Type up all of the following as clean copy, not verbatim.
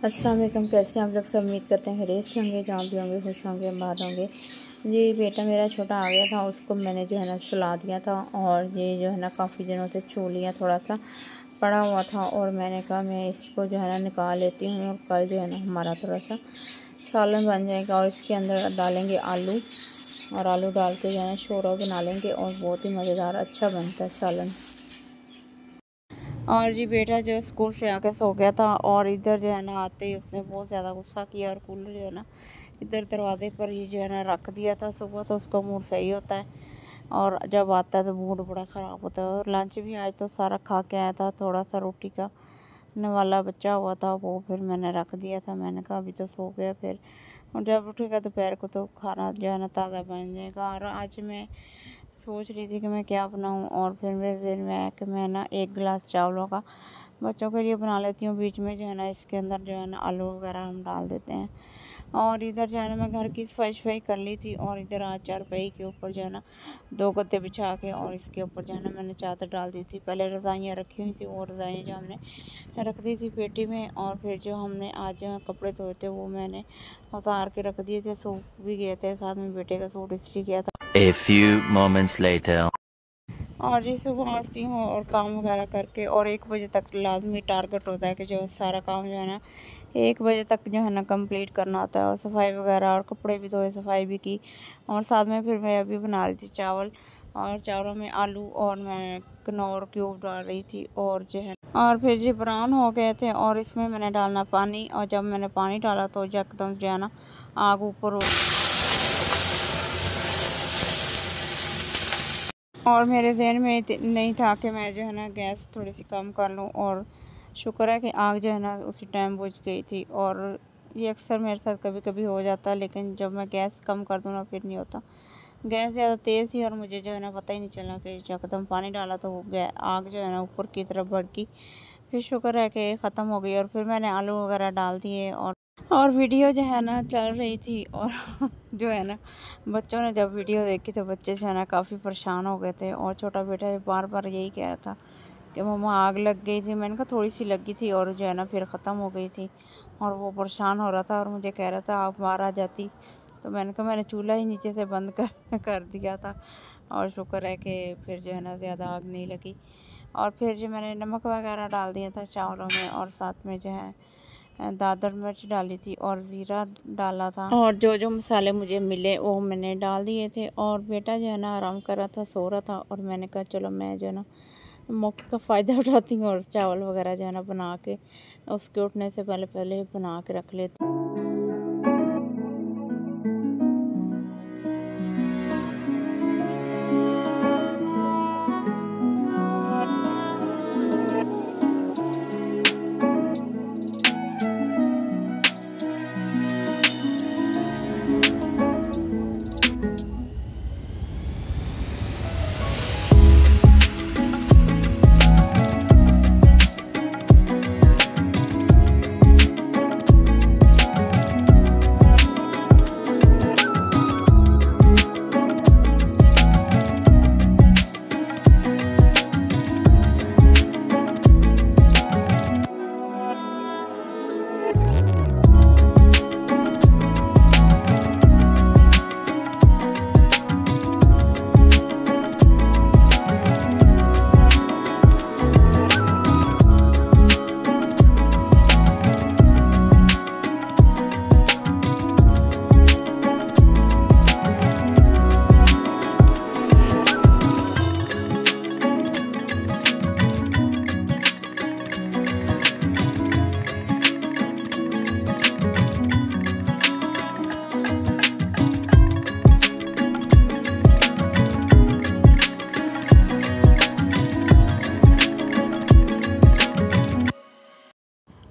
अस्सलाम वालेकुम। कैसे हैं आप लोग? सब उम्मीद करते हैं खैरियत से होंगे, जहाँ भी होंगे खुश होंगे, आबाद होंगे। जी बेटा मेरा छोटा आ गया था, उसको मैंने जो है ना सुला दिया था और ये जो है ना काफ़ी दिनों से छोलियाँ थोड़ा सा पड़ा हुआ था और मैंने कहा मैं इसको जो है ना निकाल लेती हूँ और कल जो है ना हमारा थोड़ा सा सालन बन जाएगा और इसके अंदर डालेंगे आलू और आलू डाल के जो है ना शोरबा बना लेंगे और बहुत ही मज़ेदार अच्छा बनता है सालन। और जी बेटा जो स्कूल से आके सो गया था और इधर जो है ना आते ही उसने बहुत ज़्यादा गुस्सा किया और कूलर जो है ना इधर दरवाजे पर ही जो है ना रख दिया था। सुबह तो उसका मूड सही होता है और जब आता है तो मूड बड़ा ख़राब होता है। और लंच भी आज तो सारा खा के आया था, थोड़ा सा रोटी का नवाला बचा हुआ था वो फिर मैंने रख दिया था। मैंने कहा अभी तो सो गया, फिर और जब उठेगा दोपहर को तो खाना जो है ना ताज़ा बन जाएगा। और आज मैं सोच रही थी कि मैं क्या बनाऊं और फिर मेरे दिल में आया कि मैं ना एक गिलास चावलों का बच्चों के लिए बना लेती हूँ। बीच में जो है ना इसके अंदर जो है ना आलू वगैरह हम डाल देते हैं। और इधर जो है ना मैं घर की सफाई कर ली थी और इधर आज चारपाई के ऊपर जो है ना 2 गद्दे बिछा के और इसके ऊपर जो है ना मैंने चादर डाल दी थी। पहले रज़ाइयाँ रखी हुई थी, वो रज़ाइयाँ जो हमने रख दी थी पेटी में और फिर जो हमने आज जो कपड़े धोए थे वो मैंने उतार के रख दिए थे, सूख भी गए थे। साथ में बेटे का सूट इस्त्री किया था। A few moments later. और जी सुबह उठती हूँ और काम वगैरह करके और 1 बजे तक लाजमी टारगेट होता है कि जो सारा काम जो है ना 1 बजे तक जो है ना कंप्लीट करना होता है। और सफाई वगैरह और कपड़े भी धोए, सफाई भी की और साथ में फिर मैं अभी बना रही थी चावल और चावलों में आलू और मैं कनौर क्यूब डाल रही थी और जो है और फिर जी ब्राउन हो गए थे और इसमें मैंने डालना पानी। और जब मैंने पानी डाला तो एकदम जो है ना आग ऊपर हो और मेरे ज़हन में नहीं था कि मैं जो है ना गैस थोड़ी सी कम कर लूँ और शुक्र है कि आग जो है ना उसी टाइम बुझ गई थी। और ये अक्सर मेरे साथ कभी कभी हो जाता है, लेकिन जब मैं गैस कम कर दूँ ना फिर नहीं होता। गैस ज़्यादा तेज़ थी और मुझे जो है ना पता ही नहीं चला कि एकदम पानी डाला तो वो आग जो है ना ऊपर की तरफ भड़की। फिर शुक्र है कि ख़त्म हो गई और फिर मैंने आलू वगैरह डाल दिए और वीडियो जो है ना चल रही थी और जो है ना बच्चों ने जब वीडियो देखी तो बच्चे जो है ना काफ़ी परेशान हो गए थे। और छोटा बेटा बार बार यही कह रहा था कि मम्मा आग लग गई थी। मैंने कहा थोड़ी सी लगी थी और जो है ना फिर ख़त्म हो गई थी। और वो परेशान हो रहा था और मुझे कह रहा था आप बाहर आ जाती। तो मैंने कहा मैंने चूल्हा ही नीचे से बंद कर दिया था और शुक्र है कि फिर जो है ना ज़्यादा आग नहीं लगी। और फिर जो मैंने नमक वगैरह डाल दिया था चावलों में और साथ में जो है दादर मिर्च डाली थी और ज़ीरा डाला था और जो जो मसाले मुझे मिले वो मैंने डाल दिए थे। और बेटा जो है ना आराम कर रहा था, सो रहा था और मैंने कहा चलो मैं जो है ना मौके का फ़ायदा उठाती हूँ और चावल वगैरह जो है ना बना के उसके उठने से पहले पहले बना के रख लेती हूँ।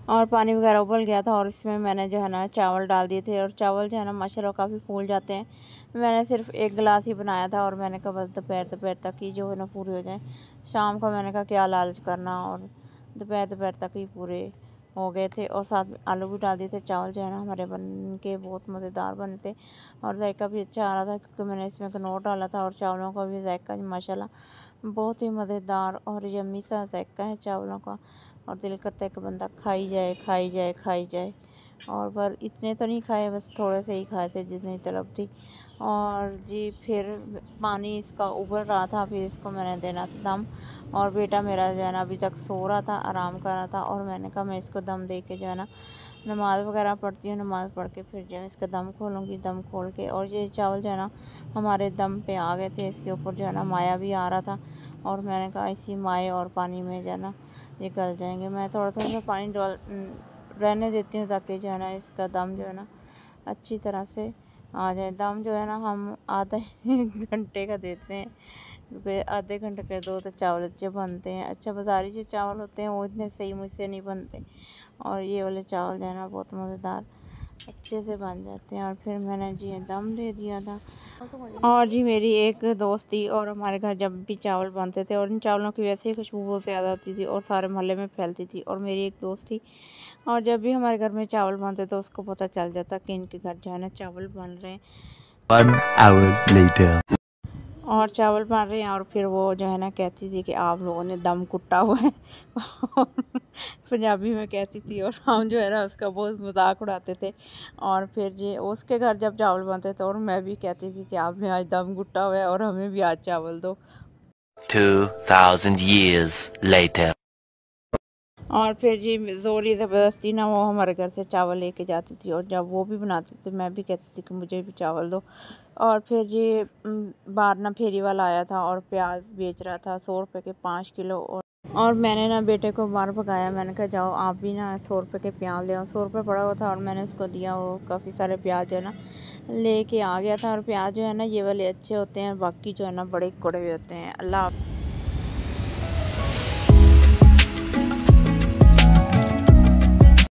और पानी वगैरह उबल गया था और इसमें मैंने जो है ना चावल डाल दिए थे और चावल जो है ना माशाल्लाह काफ़ी फूल जाते हैं। मैंने सिर्फ 1 गिलास ही बनाया था और मैंने कहा बस दोपहर तक ही जो है ना पूरे हो जाएं। शाम को मैंने कहा क्या लालच करना और दोपहर तक ही पूरे हो गए थे। और साथ में आलू भी डाल दिए थे। चावल जो है ना हमारे बन के बहुत मज़ेदार बने थे और जायका भी अच्छा आ रहा था क्योंकि मैंने इसमें कनौर डाला था और चावलों का भी जायका माशाल्लाह बहुत ही मज़ेदार और यम्मी सा जायका है चावलों का। और दिल करता है कि बंदा खाई जाए खाई जाए खाई जाए। और पर इतने तो नहीं खाए, बस थोड़े से ही खाए थे जितनी तलब थी। और जी फिर पानी इसका उबल रहा था, फिर इसको मैंने देना था दम। और बेटा मेरा जो है ना अभी तक सो रहा था, आराम कर रहा था, और मैंने कहा मैं इसको दम दे के जो है ना नमाज़ वगैरह पढ़ती हूँ, नमाज़ पढ़ के फिर जो है इसका दम खोलूँगी। दम खोल के और ये चावल जो है ना हमारे दम पे आ गए थे, इसके ऊपर जो है ना माया भी आ रहा था। और मैंने कहा इसी माए और पानी में जो है ना ये गल जाएंगे। मैं थोड़ा थोड़ा सा पानी रहने देती हूँ ताकि जो है ना इसका दम जो है ना अच्छी तरह से आ जाए। दम जो है ना हम आधे घंटे का देते हैं, क्योंकि आधे घंटे के दो तो चावल अच्छे बनते हैं। अच्छा बाज़ारी जो चावल होते हैं वो इतने सही मुझसे नहीं बनते, और ये वाले चावल जो है ना बहुत मज़ेदार अच्छे से बन जाते हैं। और फिर मैंने जी दम दे दिया था। और जी मेरी एक दोस्त थी, और हमारे घर जब भी चावल बनते थे, और इन चावलों की वैसे ही खुशबू बहुत ज़्यादा होती थी और सारे मोहल्ले में फैलती थी। और मेरी एक दोस्त थी, और जब भी हमारे घर में चावल बनते तो उसको पता चल जाता कि इनके घर जो है ना चावल बन रहे हैं। 1 hour later. और चावल बन रहे हैं, और फिर वो जो है ना कहती थी कि आप लोगों ने दम कुटा हुआ है। और पंजाबी में कहती थी, और हम जो है ना उसका बहुत मजाक उड़ाते थे। और फिर जी उसके घर जब चावल बनते थे, और मैं भी कहती थी कि आपने आज दम कुटा हुआ है और हमें भी आज चावल दो। 2000 years later. और फिर जी ज़ोरी ज़बरदस्ती ना वो हमारे घर से चावल लेके जाती थी, और जब वो भी बनाती थी मैं भी कहती थी कि मुझे भी चावल दो। और फिर जी बाहर ना फेरी वाला आया था और प्याज बेच रहा था 100 रुपये के 5 किलो। और मैंने ना बेटे को बाहर भगाया, मैंने कहा जाओ आप भी ना 100 रुपये के प्याज ले आओ। 100 रुपये पड़ा हुआ था और मैंने उसको दिया, वो काफ़ी सारे प्याज जो है ना लेके आ गया था। और प्याज जो है ना ये वाले अच्छे होते हैं, बाकी जो है ना बड़े कड़वे होते हैं। अल्लाह।